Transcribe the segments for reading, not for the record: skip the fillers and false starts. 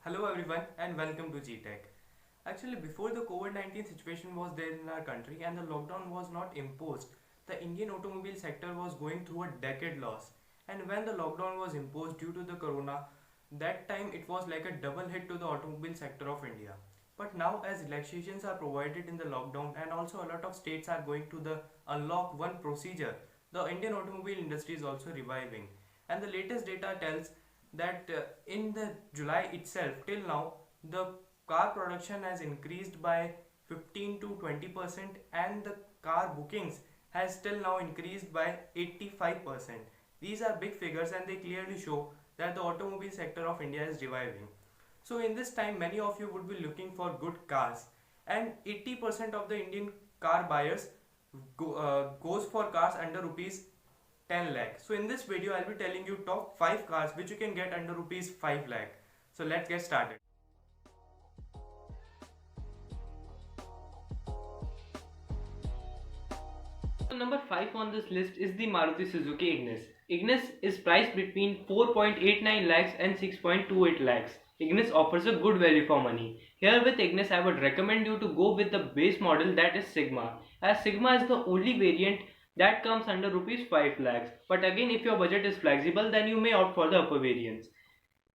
Hello everyone and welcome to GTech. Actually, before the COVID-19 situation was there in our country and the lockdown was not imposed, the Indian automobile sector was going through a decade loss. And when the lockdown was imposed due to the corona, that time it was like a double hit to the automobile sector of India. But now as relaxations are provided in the lockdown and also a lot of states are going to the unlock one procedure, the Indian automobile industry is also reviving. And the latest data tells that in the July itself till now the car production has increased by 15 to 20% and the car bookings has still now increased by 85%. These are big figures and they clearly show that the automobile sector of India is reviving. So in this time many of you would be looking for good cars and 80% of the Indian car buyers goes for cars under rupees 10 lakh. So in this video I'll be telling you top 5 cars which you can get under rupees 5 lakh. So let's get started. So number 5 on this list is the Maruti Suzuki Ignis. Ignis is priced between 4.89 lakhs and 6.28 lakhs. Ignis offers a good value for money. Here with Ignis I would recommend you to go with the base model, that is Sigma, as Sigma is the only variant that comes under rupees 5 lakhs. But again, if your budget is flexible, then you may opt for the upper variants.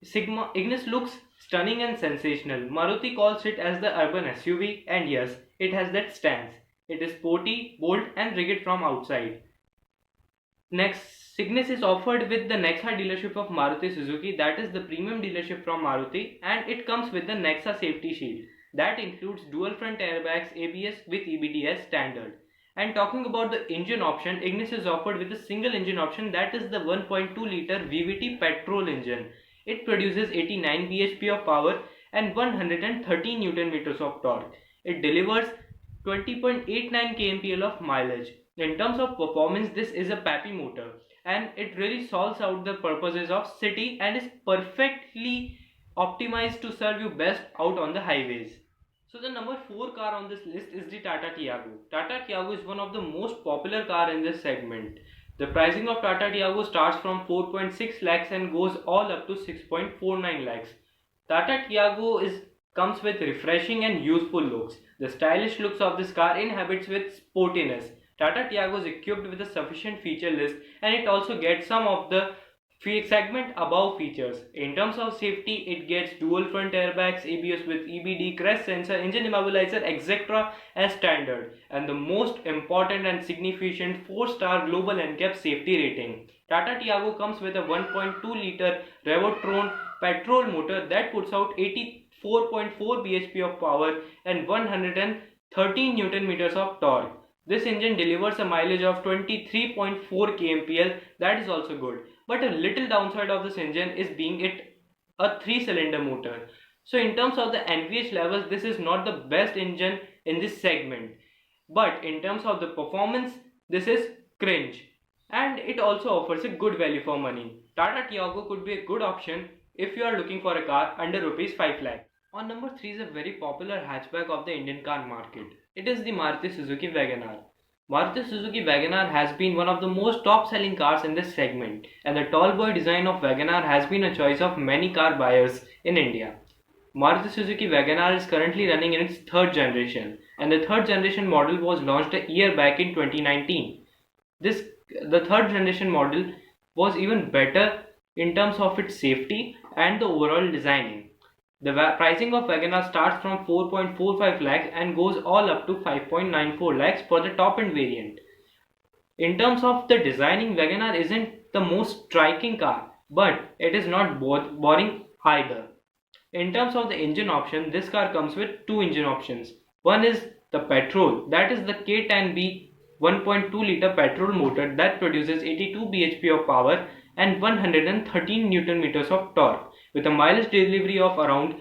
Sigma Ignis looks stunning and sensational. Maruti calls it as the urban SUV, and yes, it has that stance. It is sporty, bold and rugged from outside. Next, Ignis is offered with the Nexa dealership of Maruti Suzuki, that is the premium dealership from Maruti, and it comes with the Nexa safety shield. That includes dual front airbags, ABS with EBD as standard. And talking about the engine option, Ignis is offered with a single engine option, that is the 1.2 liter VVT petrol engine. It produces 89 bhp of power and 113 Newton meters of torque. It delivers 20.89 kmpl of mileage. In terms of performance, this is a peppy motor and it really solves out the purposes of city and is perfectly optimized to serve you best out on the highways. So the number 4 car on this list is the Tata Tiago. Tata Tiago is one of the most popular car in this segment. The pricing of Tata Tiago starts from 4.6 lakhs and goes all up to 6.49 lakhs. Tata Tiago comes with refreshing and youthful looks. The stylish looks of this car inhabits with sportiness. Tata Tiago is equipped with a sufficient feature list and it also gets some of the segment above features. In terms of safety, it gets dual front airbags, ABS with EBD, crash sensor, engine immobilizer, etc. as standard, and the most important and significant 4-star global NCAP safety rating. Tata Tiago comes with a 1.2 liter Revotron petrol motor that puts out 84.4 bhp of power and 113 Newton meters of torque. This engine delivers a mileage of 23.4 kmpl, that is also good. But a little downside of this engine is being it a 3-cylinder motor. So in terms of the NVH levels, this is not the best engine in this segment. But in terms of the performance, this is cringe. And it also offers a good value for money. Tata Tiago could be a good option if you are looking for a car under rupees 5 lakh. On number 3 is a very popular hatchback of the Indian car market. It is the Maruti Suzuki WagonR. Maruti Suzuki WagonR has been one of the most top-selling cars in this segment, and the tall boy design of WagonR has been a choice of many car buyers in India. Maruti Suzuki WagonR is currently running in its 3rd generation, and the 3rd generation model was launched a year back in 2019. The 3rd generation model was even better in terms of its safety and the overall designing. The pricing of WagonR starts from 4.45 lakhs and goes all up to 5.94 lakhs for the top end variant. In terms of the designing, WagonR isn't the most striking car, but it is not boring either. In terms of the engine option, this car comes with 2 engine options. One is the petrol, that is the K10B 1.2 liter petrol motor that produces 82 bhp of power and 113 Newton meters of torque, with a mileage delivery of around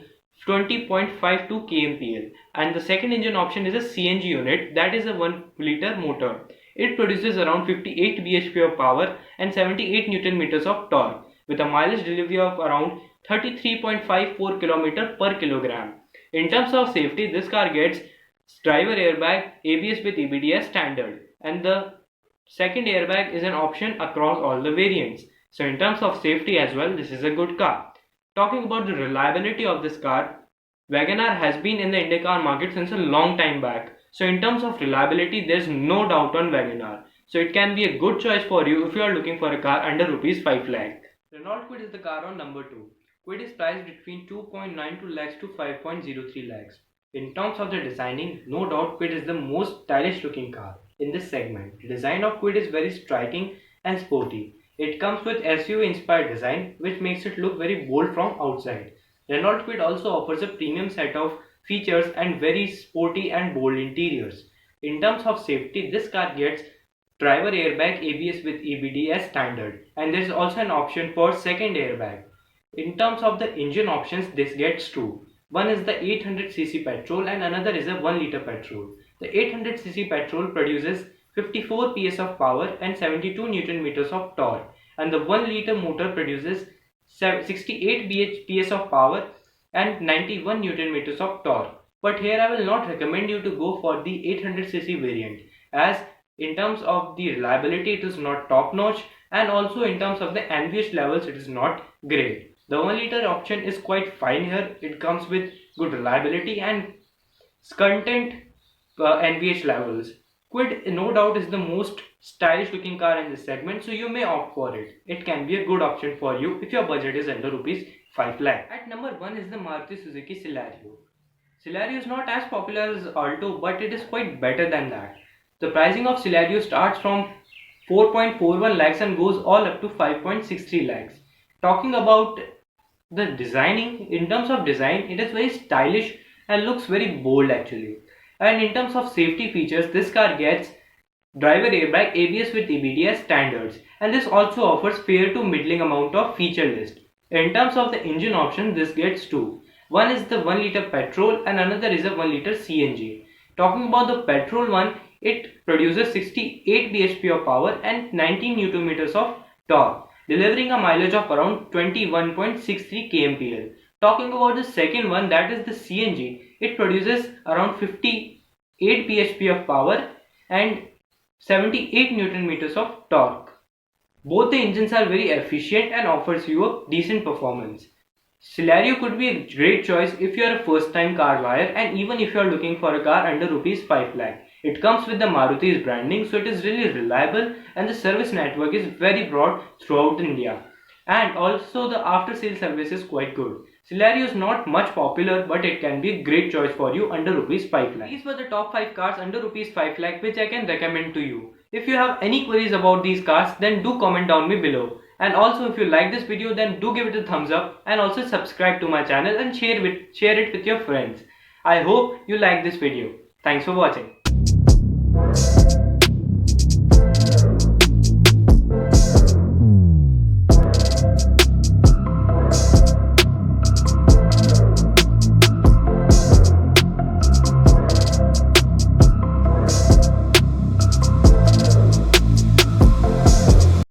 20.52 kmpl, and the second engine option is a CNG unit, that is a 1 liter motor. It produces around 58 bhp of power and 78 Newton meters of torque, with a mileage delivery of around 33.54 km per kilogram. In terms of safety, this car gets driver airbag, ABS with EBD as standard, and the second airbag is an option across all the variants. So in terms of safety as well, this is a good car. Talking about the reliability of this car, WagonR has been in the Indian car market since a long time back. So in terms of reliability, there's no doubt on WagonR. So it can be a good choice for you if you are looking for a car under rupees 5 lakh. Renault Kwid is the car on number 2. Kwid is priced between 2.92 lakhs to 5.03 lakhs. In terms of the designing, no doubt Kwid is the most stylish looking car in this segment. The design of Kwid is very striking and sporty. It comes with SUV inspired design which makes it look very bold from outside. Renault Kwid also offers a premium set of features and very sporty and bold interiors. In terms of safety, this car gets driver airbag ABS with EBD as standard, and there is also an option for second airbag. In terms of the engine options, this gets two. One is the 800cc petrol and another is a 1 liter petrol. The 800cc petrol produces 54 PS of power and 72 Newton meters of torque, and the 1 liter motor produces 68 PS of power and 91 Newton meters of torque. But here I will not recommend you to go for the 800cc variant, as in terms of the reliability it is not top notch, and also in terms of the NVH levels it is not great. The 1 liter option is quite fine here. It comes with good reliability and content NVH levels. Kwid no doubt is the most stylish looking car in this segment, so you may opt for it. It can be a good option for you if your budget is under rupees 5 lakh. At number 1 is the Maruti Suzuki Celerio. Celerio is not as popular as Alto, but it is quite better than that. The pricing of Celerio starts from 4.41 lakhs and goes all up to 5.63 lakhs. Talking about the designing, in terms of design, it is very stylish and looks very bold actually. And in terms of safety features, this car gets driver airbag ABS with EBD as standards, and this also offers fair to middling amount of feature list. In terms of the engine option, this gets two. One is the 1 liter petrol and another is a 1 liter CNG. Talking about the petrol one, it produces 68 bhp of power and 19 Newton meters of torque, delivering a mileage of around 21.63 kmpl. Talking about the second one, that is the CNG, it produces around 58 bhp of power and 78 Newton meters of torque. Both the engines are very efficient and offers you a decent performance. Celerio could be a great choice if you are a first time car buyer and even if you are looking for a car under rupees 5 lakh. It comes with the Maruti's branding, so it is really reliable and the service network is very broad throughout India. And also the after sale service is quite good. Celerio is not much popular, but it can be a great choice for you under rupees 5 lakh. These were the top 5 cars under rupees 5 lakh which I can recommend to you. If you have any queries about these cars, then do comment down me below. And also if you like this video, then do give it a thumbs up and also subscribe to my channel and share it with your friends. I hope you like this video. Thanks for watching.